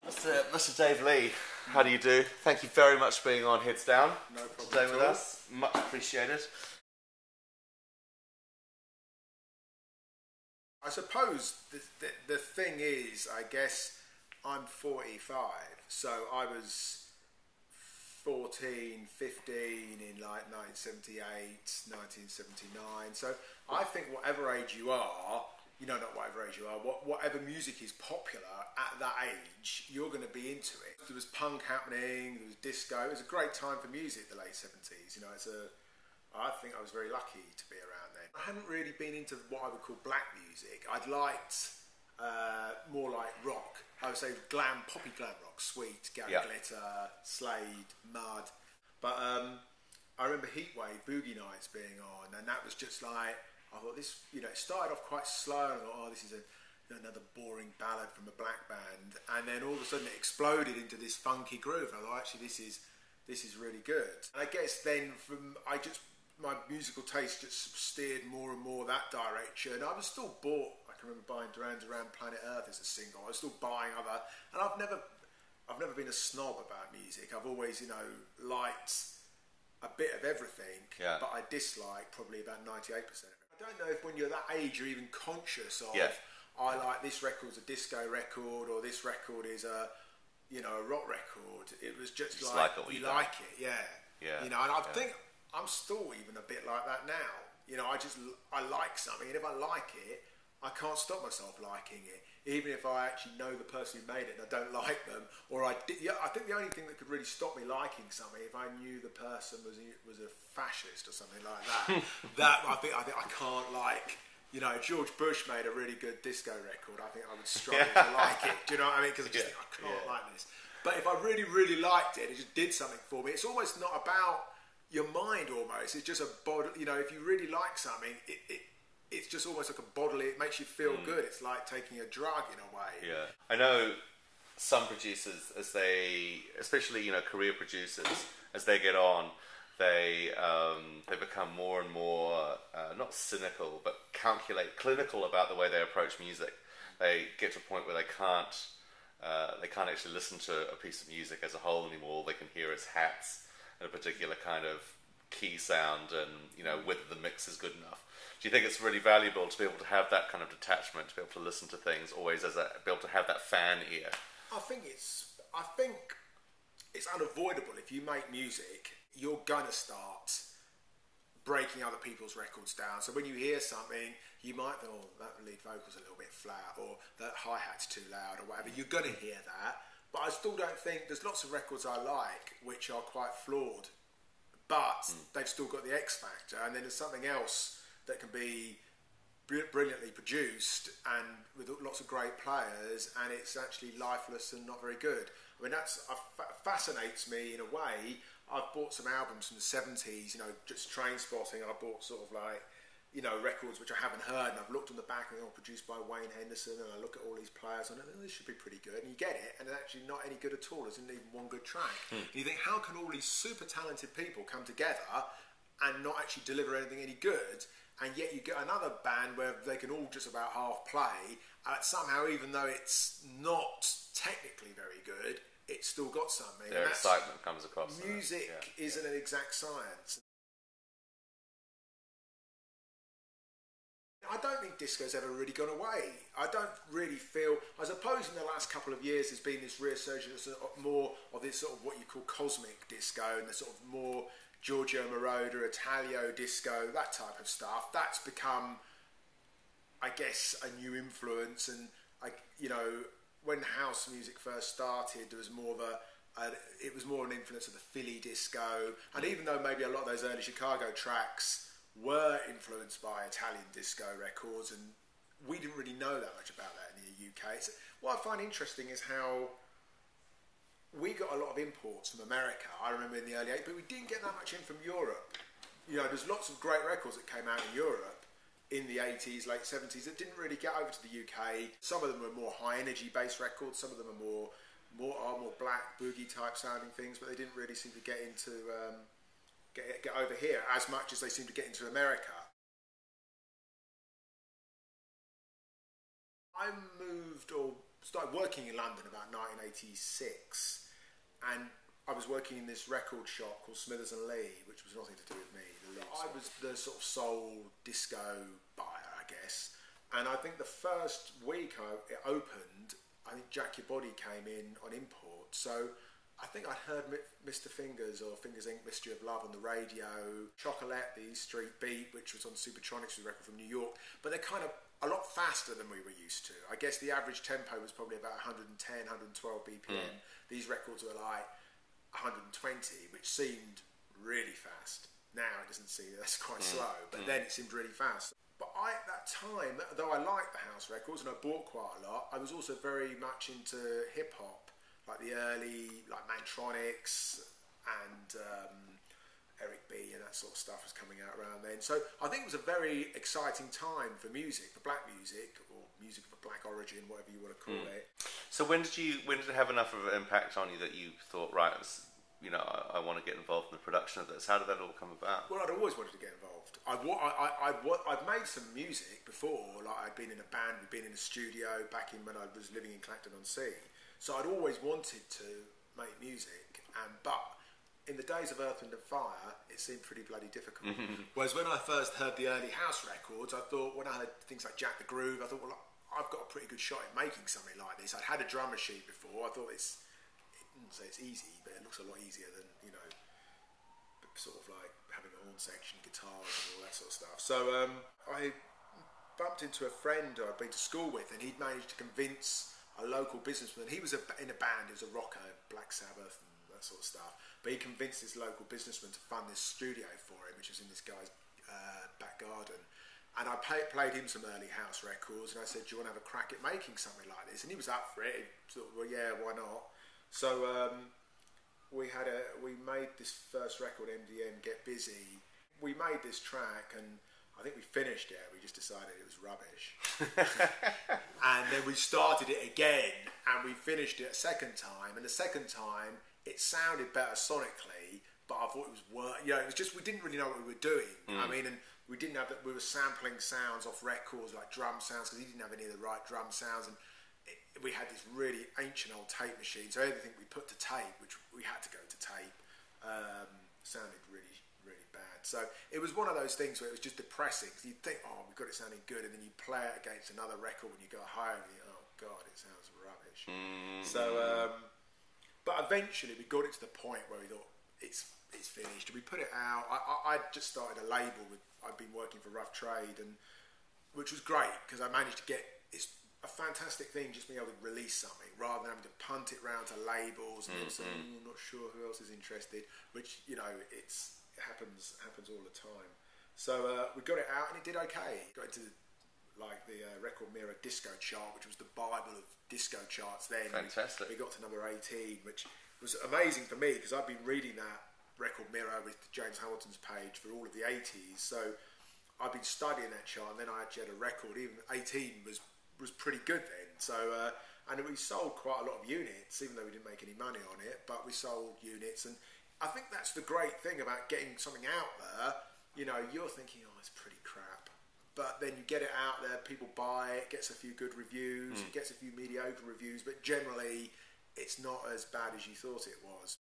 Mr. Dave Lee, how do you do? Thank you very much for being on Heads Down today with us. Much appreciated. I suppose the thing is, I guess I'm 45, so I was 14, 15 in like 1978, 1979. So I think whatever age you are, not whatever age you are, whatever music is popular at that age, you're going to be into it. There was punk happening, there was disco. It was a great time for music, the late 70s. I think I was very lucky to be around then. I hadn't really been into what I would call black music. I'd liked more like rock. I would say poppy glam rock, Sweet, Gary Glitter, Slade, Mud. But I remember Heatwave, Boogie Nights being on, and that was just like, I thought this, it started off quite slow, and I thought, oh, this is another boring ballad from a black band, and then all of a sudden it exploded into this funky groove, and I thought, actually, this is really good. And I guess then my musical taste just steered more and more that direction. I was still bought, I can remember buying Duran Duran Planet Earth as a single. I was still buying other, and I've never been a snob about music. I've always, liked a bit of everything, but I dislike probably about 98% of it. I don't know if when you're that age you're even conscious of, I like this record's a disco record, or this record is a rock record. It was just like you like it, and I think I'm still even a bit like that now. I like something, and if I like it, I can't stop myself liking it, even if I actually know the person who made it and I don't like them. Or I think the only thing that could really stop me liking something, if I knew the person was a fascist or something like that. I think I can't like. George Bush made a really good disco record. I think I would struggle to like it. Do you know what I mean? Because I just think I can't like this. But if I really, really liked it, it just did something for me. It's almost not about your mind almost. It's just a body. If you really like something, it's just almost like a bodily. It makes you feel good. It's like taking a drug in a way. Yeah, I know some producers, as they, especially career producers, as they get on, they become more and more not cynical, but clinical about the way they approach music. They get to a point where they can't actually listen to a piece of music as a whole anymore. All they can hear is hats and a particular kind of key sound, and whether the mix is good enough. Do you think it's really valuable to be able to have that kind of detachment, to be able to listen to things always be able to have that fan ear? I think it's unavoidable. If you make music, you're gonna start breaking other people's records down. So when you hear something, you might think, oh, that lead vocal's a little bit flat, or that hi-hat's too loud, or whatever. You're gonna hear that. But I still don't think, there's lots of records I like which are quite flawed, but they've still got the X factor, and then there's something else that can be brilliantly produced and with lots of great players, and it's actually lifeless and not very good. I mean, that fascinates me in a way. I've bought some albums from the 70s, just train spotting. I bought sort of like, records which I haven't heard, and I've looked on the back and they're all produced by Wayne Henderson, and I look at all these players and I think, this should be pretty good, and you get it, and it's actually not any good at all. There's not even one good track. And you think, how can all these super talented people come together and not actually deliver anything any good? And yet you get another band where they can all just about half play, somehow, even though it's not technically very good, it's still got something. Their excitement comes across. Music isn't an exact science. I don't think disco's ever really gone away. I don't really feel, I suppose in the last couple of years there's been this resurgence of more of this sort of what you call cosmic disco, and the sort of more Giorgio Moroder, Italio disco, that type of stuff. That's become, I guess, a new influence. And when house music first started, there was more of it was more an influence of the Philly disco. And even though maybe a lot of those early Chicago tracks were influenced by Italian disco records, and we didn't really know that much about that in the UK. What I find interesting is how we got a lot of imports from America. I remember in the early 80s, but we didn't get that much in from Europe. There's lots of great records that came out in Europe in the 80s, late 70s, that didn't really get over to the UK. Some of them were more high energy based records, some of them are more black boogie type sounding things, but they didn't really seem to get into get over here as much as they seem to get into America. I moved, or started working in London about 1986, and I was working in this record shop called Smithers and Lee, which was nothing to do with me. I was the sort of soul disco buyer, I guess. And I think the first week it opened, I think Jack Your Body came in on import. So I think I'd heard Mr. Fingers or Fingers Inc. Mystery of Love on the radio, Chocolate, the East Street Beat, which was on Supertronics, a record from New York. But they're kind of a lot faster than we were used to. I guess the average tempo was probably about 110, 112 BPM. These records were like 120, which seemed really fast. Now it doesn't seem, that's quite slow, but then it seemed really fast. But at that time, though I liked the house records and I bought quite a lot, I was also very much into hip hop, like the early, like Mantronics and Eric B and that sort of stuff was coming out around then. So I think it was a very exciting time for music, for black music, or music of a black origin, whatever you want to call it. So when did it have enough of an impact on you that you thought, right, I want to get involved in the production of this? How did that all come about? Well, I'd always wanted to get involved. I'd made some music before, like I'd been in a band, we'd been in a studio back in when I was living in Clacton-on-Sea. So I'd always wanted to make music, but in the days of Earth, Wind and Fire, it seemed pretty bloody difficult. Whereas when I first heard the early house records, I thought, when I heard things like Jack the Groove, I thought, well, I've got a pretty good shot at making something like this. I'd had a drummer sheet before. I thought it's easy, but it looks a lot easier than, sort of like having a horn section, guitars and all that sort of stuff. So I bumped into a friend I'd been to school with, and he'd managed to convince a local businessman. He was in a band, he was a rocker, Black Sabbath and that sort of stuff, but he convinced this local businessman to fund this studio for him, which was in this guy's back garden. And I played him some early house records, and I said, do you want to have a crack at making something like this? And he was up for it. He thought, well, yeah, why not? So we made this first record, MDM, Get Busy. We made this track, and I think we finished it. We just decided it was rubbish. And then we started it again, and we finished it a second time. And the second time, it sounded better sonically, but I thought it was worse. It was just, we didn't really know what we were doing. I mean, and we didn't have that. We were sampling sounds off records, like drum sounds, because he didn't have any of the right drum sounds. And we had this really ancient old tape machine, so everything we put to tape, which we had to go to tape, sounded really, really bad. So it was one of those things where it was just depressing, because you'd think, oh, we've got it sounding good, and then you play it against another record when you go home, and you go, oh God, it sounds rubbish. So, but eventually we got it to the point where we thought, it's finished. We put it out. I just started a label I'd been working for Rough Trade, and which was great, because I managed to get, it's a fantastic thing just being able to release something rather than having to punt it round to labels and then say, I'm not sure who else is interested, which it happens all the time. So we got it out, and it did okay. Got into like the Record Mirror disco chart, which was the bible of disco charts then. Fantastic. We got to number 18, which was amazing for me, because I've been reading that Record Mirror with James Hamilton's page for all of the 80s. So I've been studying that chart, and then I actually had a record. Even 18 was pretty good then. So and we sold quite a lot of units, even though we didn't make any money on it, but we sold units. And I think that's the great thing about getting something out there. You're thinking, oh, it's pretty crap, but then you get it out there, people buy it, gets a few good reviews, it gets a few mediocre reviews, but generally it's not as bad as you thought it was.